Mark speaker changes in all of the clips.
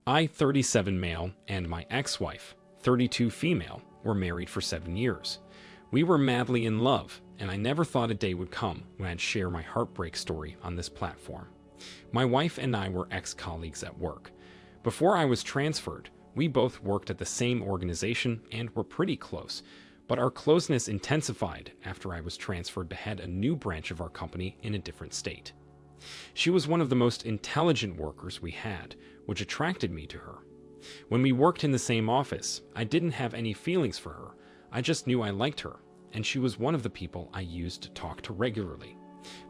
Speaker 1: I, 37 male, and my ex-wife, 32 female, were married for 7 years. We were madly in love, and I never thought a day would come when I'd share my heartbreak story on this platform. My wife and I were ex-colleagues at work. Before I was transferred, we both worked at the same organization and were pretty close, but our closeness intensified after I was transferred to head a new branch of our company in a different state. She was one of the most intelligent workers we had, which attracted me to her. When we worked in the same office, I didn't have any feelings for her. I just knew I liked her, and she was one of the people I used to talk to regularly.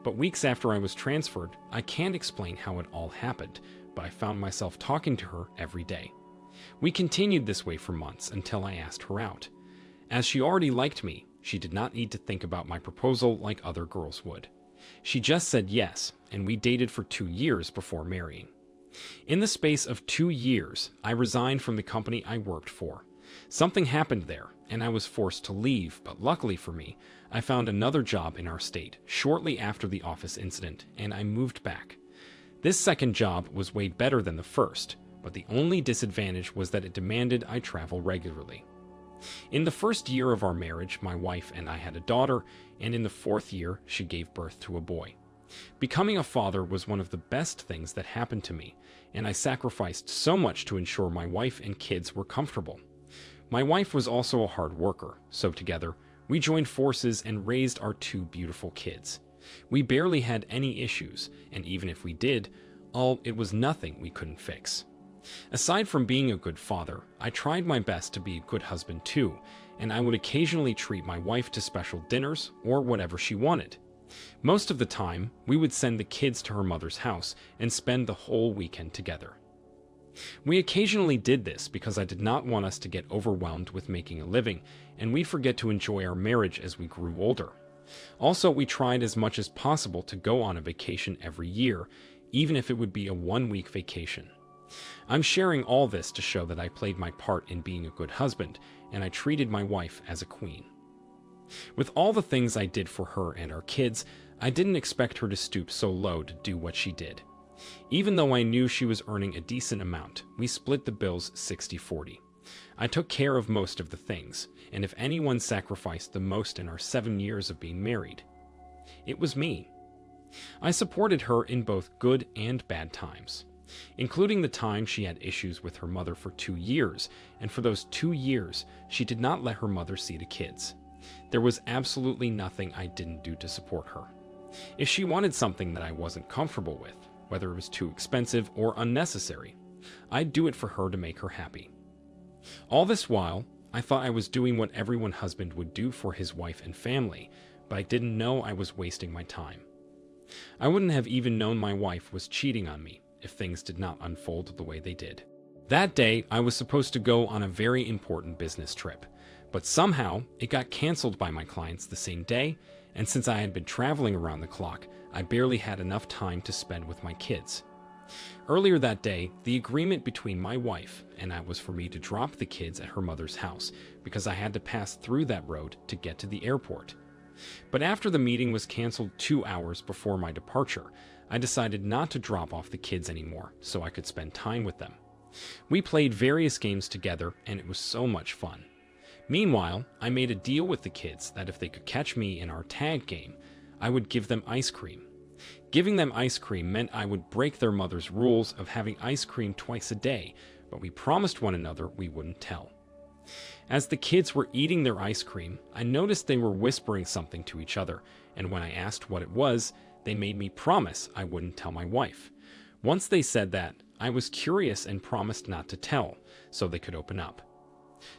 Speaker 1: But weeks after I was transferred, I can't explain how it all happened, but I found myself talking to her every day. We continued this way for months until I asked her out. As she already liked me, she did not need to think about my proposal like other girls would. She just said yes, and we dated for 2 years before marrying. In the space of 2 years, I resigned from the company I worked for. Something happened there, and I was forced to leave, but luckily for me, I found another job in our state shortly after the office incident, and I moved back. This second job was way better than the first, but the only disadvantage was that it demanded I travel regularly. In the first year of our marriage, my wife and I had a daughter, and in the 4th year, she gave birth to a boy. Becoming a father was one of the best things that happened to me, and I sacrificed so much to ensure my wife and kids were comfortable. My wife was also a hard worker, so together, we joined forces and raised our 2 beautiful kids. We barely had any issues, and even if we did, it was nothing we couldn't fix. Aside from being a good father, I tried my best to be a good husband too, and I would occasionally treat my wife to special dinners or whatever she wanted. Most of the time, we would send the kids to her mother's house and spend the whole weekend together. We occasionally did this because I did not want us to get overwhelmed with making a living, and we'd forget to enjoy our marriage as we grew older. Also, we tried as much as possible to go on a vacation every year, even if it would be a 1-week vacation. I'm sharing all this to show that I played my part in being a good husband, and I treated my wife as a queen. With all the things I did for her and our kids, I didn't expect her to stoop so low to do what she did. Even though I knew she was earning a decent amount, we split the bills 60-40. I took care of most of the things, and if anyone sacrificed the most in our 7 years of being married, it was me. I supported her in both good and bad times, including the time she had issues with her mother for 2 years, and for those 2 years, she did not let her mother see the kids. There was absolutely nothing I didn't do to support her. If she wanted something that I wasn't comfortable with, whether it was too expensive or unnecessary, I'd do it for her to make her happy. All this while, I thought I was doing what every husband would do for his wife and family, but I didn't know I was wasting my time. I wouldn't have even known my wife was cheating on me if things did not unfold the way they did. That day, I was supposed to go on a very important business trip, but somehow it got canceled by my clients the same day, and since I had been traveling around the clock, I barely had enough time to spend with my kids. Earlier that day, the agreement between my wife and I was for me to drop the kids at her mother's house because I had to pass through that road to get to the airport. But after the meeting was canceled 2 hours before my departure, I decided not to drop off the kids anymore so I could spend time with them. We played various games together, and it was so much fun. Meanwhile, I made a deal with the kids that if they could catch me in our tag game, I would give them ice cream. Giving them ice cream meant I would break their mother's rules of having ice cream twice a day, but we promised one another we wouldn't tell. As the kids were eating their ice cream, I noticed they were whispering something to each other, and when I asked what it was, they made me promise I wouldn't tell my wife. Once they said that, I was curious and promised not to tell, so they could open up.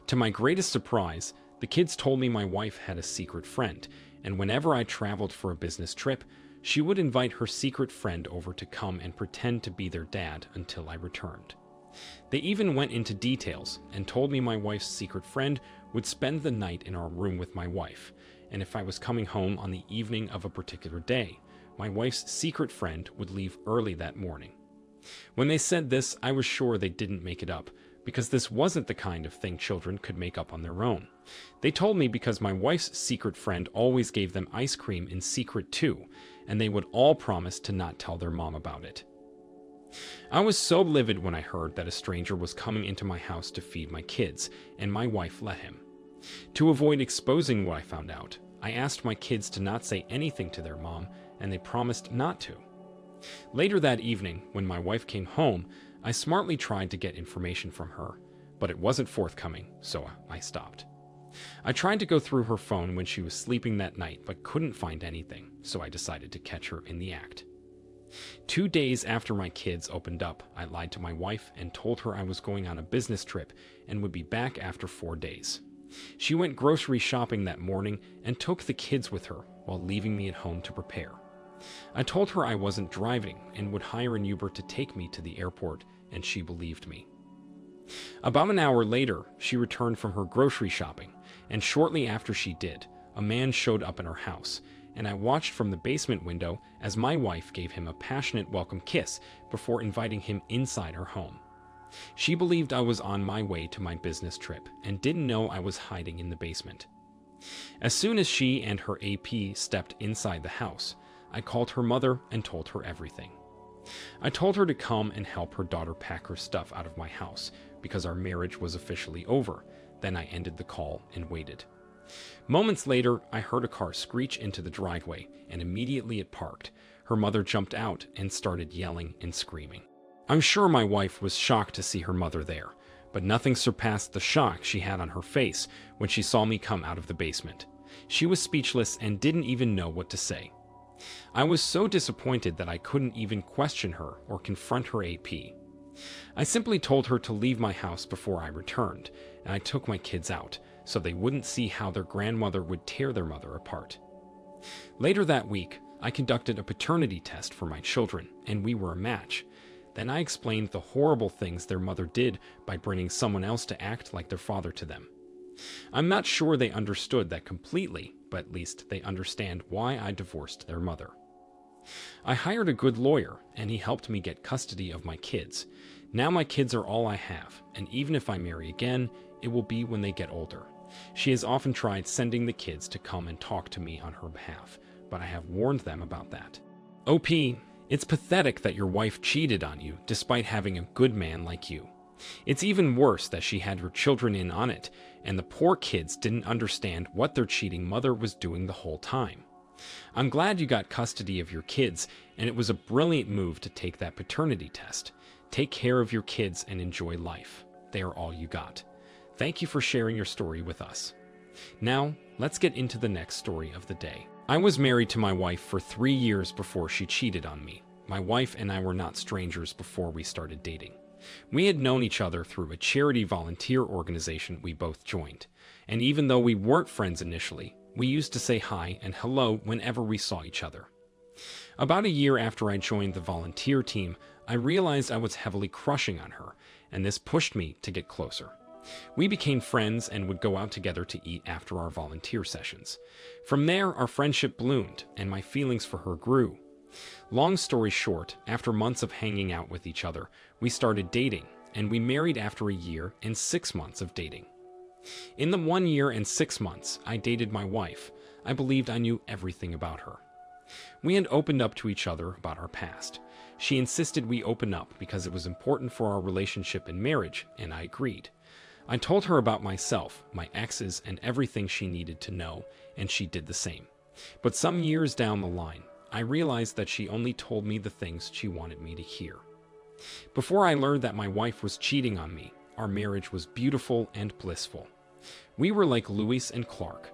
Speaker 1: To my greatest surprise, the kids told me my wife had a secret friend, and whenever I traveled for a business trip, she would invite her secret friend over to come and pretend to be their dad until I returned. They even went into details and told me my wife's secret friend would spend the night in our room with my wife, and if I was coming home on the evening of a particular day, my wife's secret friend would leave early that morning. When they said this, I was sure they didn't make it up, because this wasn't the kind of thing children could make up on their own. They told me because my wife's secret friend always gave them ice cream in secret too, and they would all promise to not tell their mom about it. I was so livid when I heard that a stranger was coming into my house to feed my kids, and my wife let him. To avoid exposing what I found out, I asked my kids to not say anything to their mom, and they promised not to. Later that evening, when my wife came home, I smartly tried to get information from her, but it wasn't forthcoming, so I stopped. I tried to go through her phone when she was sleeping that night, but couldn't find anything, so I decided to catch her in the act. 2 days after my kids opened up, I lied to my wife and told her I was going on a business trip and would be back after 4 days. She went grocery shopping that morning and took the kids with her while leaving me at home to prepare. I told her I wasn't driving and would hire an Uber to take me to the airport, and she believed me. About an hour later, she returned from her grocery shopping, and shortly after she did, a man showed up in her house, and I watched from the basement window as my wife gave him a passionate welcome kiss before inviting him inside her home. She believed I was on my way to my business trip and didn't know I was hiding in the basement. As soon as she and her AP stepped inside the house, I called her mother and told her everything. I told her to come and help her daughter pack her stuff out of my house because our marriage was officially over. Then I ended the call and waited. Moments later, I heard a car screech into the driveway, and immediately it parked. Her mother jumped out and started yelling and screaming. I'm sure my wife was shocked to see her mother there, but nothing surpassed the shock she had on her face when she saw me come out of the basement. She was speechless and didn't even know what to say. I was so disappointed that I couldn't even question her or confront her AP. I simply told her to leave my house before I returned, and I took my kids out so they wouldn't see how their grandmother would tear their mother apart. Later that week, I conducted a paternity test for my children, and we were a match. Then I explained the horrible things their mother did by bringing someone else to act like their father to them. I'm not sure they understood that completely, but at least they understand why I divorced their mother. I hired a good lawyer, and he helped me get custody of my kids. Now my kids are all I have, and even if I marry again, it will be when they get older. She has often tried sending the kids to come and talk to me on her behalf, but I have warned them about that. OP, it's pathetic that your wife cheated on you despite having a good man like you. It's even worse that she had your children in on it, and the poor kids didn't understand what their cheating mother was doing the whole time. I'm glad you got custody of your kids, and it was a brilliant move to take that paternity test. Take care of your kids and enjoy life. They are all you got. Thank you for sharing your story with us. Now, let's get into the next story of the day. I was married to my wife for 3 years before she cheated on me. My wife and I were not strangers before we started dating. We had known each other through a charity volunteer organization we both joined, and even though we weren't friends initially, we used to say hi and hello whenever we saw each other. About a year after I joined the volunteer team, I realized I was heavily crushing on her, and this pushed me to get closer. We became friends and would go out together to eat after our volunteer sessions. From there, our friendship bloomed, and my feelings for her grew. Long story short, after months of hanging out with each other, we started dating, and we married after a year and 6 months of dating. In the 1 year and 6 months I dated my wife, I believed I knew everything about her. We had opened up to each other about our past. She insisted we open up because it was important for our relationship and marriage, and I agreed. I told her about myself, my exes, and everything she needed to know, and she did the same. But some years down the line, I realized that she only told me the things she wanted me to hear. Before I learned that my wife was cheating on me, our marriage was beautiful and blissful. We were like Lewis and Clark.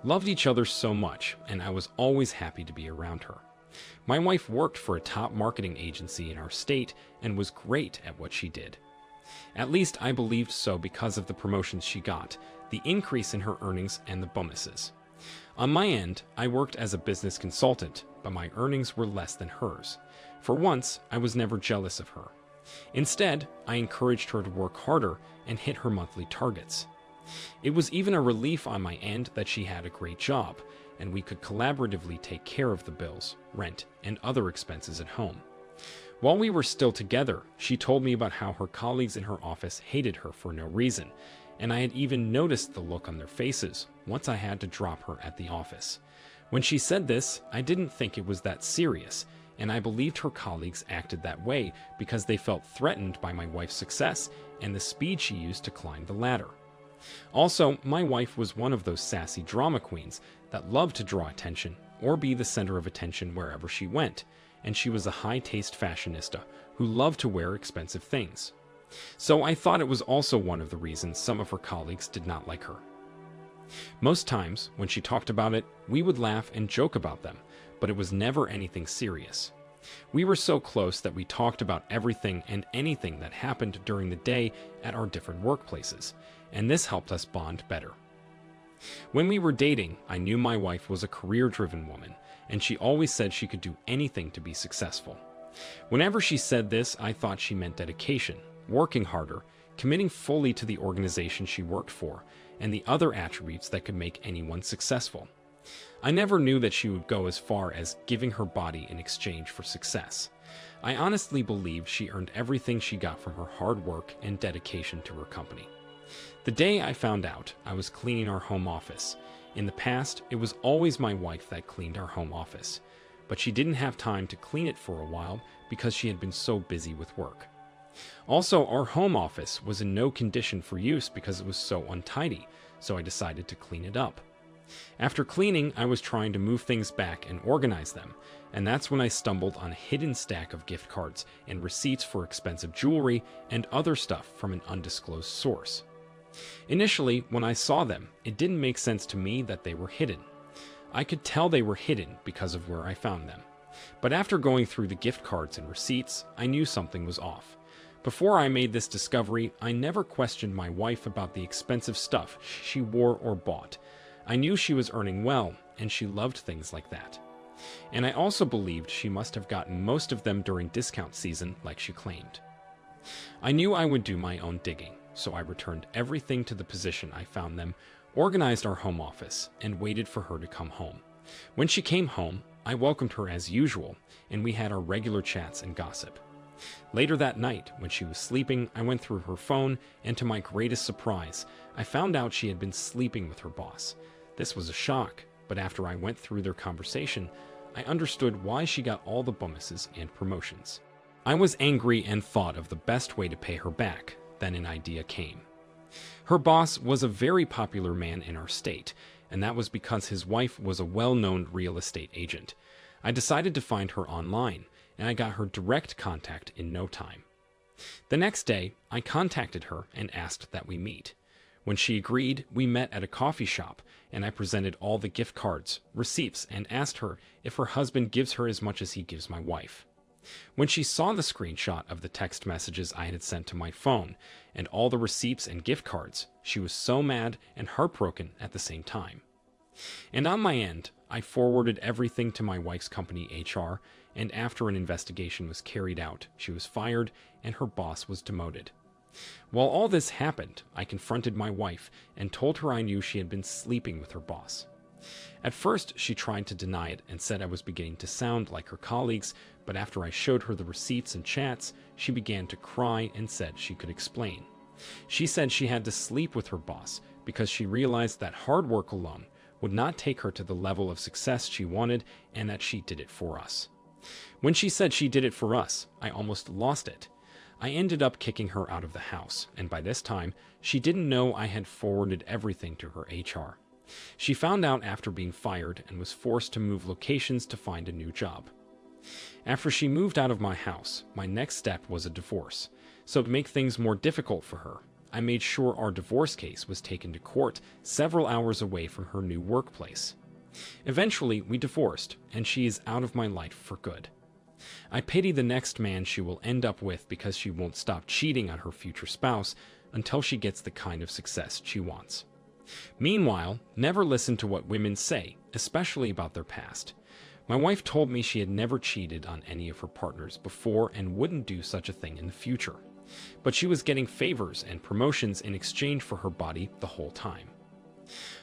Speaker 1: Loved each other so much, and I was always happy to be around her. My wife worked for a top marketing agency in our state and was great at what she did. At least I believed so because of the promotions she got, the increase in her earnings, and the bonuses. On my end, I worked as a business consultant, but my earnings were less than hers. For once, I was never jealous of her. Instead, I encouraged her to work harder and hit her monthly targets. It was even a relief on my end that she had a great job, and we could collaboratively take care of the bills, rent, and other expenses at home. While we were still together, she told me about how her colleagues in her office hated her for no reason, and I had even noticed the look on their faces once I had to drop her at the office. When she said this, I didn't think it was that serious. and I believed her colleagues acted that way because they felt threatened by my wife's success and the speed she used to climb the ladder. Also, my wife was one of those sassy drama queens that loved to draw attention or be the center of attention wherever she went, and she was a high-taste fashionista who loved to wear expensive things. So I thought it was also one of the reasons some of her colleagues did not like her. Most times, when she talked about it, we would laugh and joke about them, but it was never anything serious. We were so close that we talked about everything and anything that happened during the day at our different workplaces, and this helped us bond better. When we were dating, I knew my wife was a career-driven woman, and she always said she could do anything to be successful. Whenever she said this, I thought she meant dedication, working harder, committing fully to the organization she worked for, and the other attributes that could make anyone successful. I never knew that she would go as far as giving her body in exchange for success. I honestly believed she earned everything she got from her hard work and dedication to her company. The day I found out, I was cleaning our home office. In the past, it was always my wife that cleaned our home office, but she didn't have time to clean it for a while because she had been so busy with work. Also, our home office was in no condition for use because it was so untidy, so I decided to clean it up. After cleaning, I was trying to move things back and organize them, and that's when I stumbled on a hidden stack of gift cards and receipts for expensive jewelry and other stuff from an undisclosed source. Initially, when I saw them, it didn't make sense to me that they were hidden. I could tell they were hidden because of where I found them. But after going through the gift cards and receipts, I knew something was off. Before I made this discovery, I never questioned my wife about the expensive stuff she wore or bought. I knew she was earning well, and she loved things like that. And I also believed she must have gotten most of them during discount season like she claimed. I knew I would do my own digging, so I returned everything to the position I found them, organized our home office, and waited for her to come home. When she came home, I welcomed her as usual, and we had our regular chats and gossip. Later that night, when she was sleeping, I went through her phone, and to my greatest surprise, I found out she had been sleeping with her boss. This was a shock, but after I went through their conversation, I understood why she got all the bonuses and promotions. I was angry and thought of the best way to pay her back. Then an idea came. Her boss was a very popular man in our state, and that was because his wife was a well-known real estate agent. I decided to find her online, and I got her direct contact in no time. The next day, I contacted her and asked that we meet. When she agreed, we met at a coffee shop, and I presented all the gift cards, receipts, and asked her if her husband gives her as much as he gives my wife. When she saw the screenshot of the text messages I had sent to my phone and all the receipts and gift cards, she was so mad and heartbroken at the same time. And on my end, I forwarded everything to my wife's company HR, and after an investigation was carried out, she was fired and her boss was demoted. While all this happened, I confronted my wife and told her I knew she had been sleeping with her boss. At first, she tried to deny it and said I was beginning to sound like her colleagues, but after I showed her the receipts and chats, she began to cry and said she could explain. She said she had to sleep with her boss because she realized that hard work alone would not take her to the level of success she wanted and that she did it for us. When she said she did it for us, I almost lost it. I ended up kicking her out of the house, and by this time, she didn't know I had forwarded everything to her HR. She found out after being fired and was forced to move locations to find a new job. After she moved out of my house, my next step was a divorce. So to make things more difficult for her, I made sure our divorce case was taken to court several hours away from her new workplace. Eventually, we divorced, and she is out of my life for good. I pity the next man she will end up with because she won't stop cheating on her future spouse until she gets the kind of success she wants. Meanwhile, never listen to what women say, especially about their past. My wife told me she had never cheated on any of her partners before and wouldn't do such a thing in the future. But she was getting favors and promotions in exchange for her body the whole time.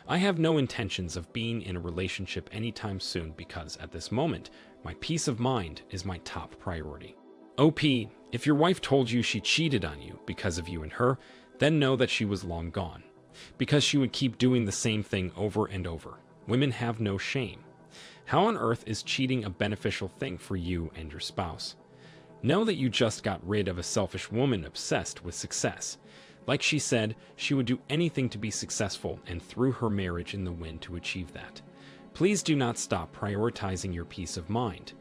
Speaker 1: I have no intentions of being in a relationship anytime soon because, at this moment, my peace of mind is my top priority. OP, if your wife told you she cheated on you because of you and her, then know that she was long gone. Because she would keep doing the same thing over and over. Women have no shame. How on earth is cheating a beneficial thing for you and your spouse? Know that you just got rid of a selfish woman obsessed with success. Like she said, she would do anything to be successful and threw her marriage in the wind to achieve that. Please do not stop prioritizing your peace of mind.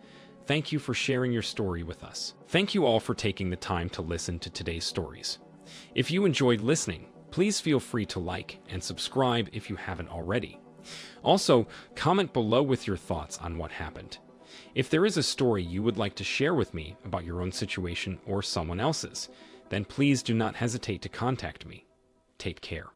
Speaker 1: Thank you for sharing your story with us. Thank you all for taking the time to listen to today's stories. If you enjoyed listening, please feel free to like and subscribe if you haven't already. Also, comment below with your thoughts on what happened. If there is a story you would like to share with me about your own situation or someone else's, then please do not hesitate to contact me. Take care.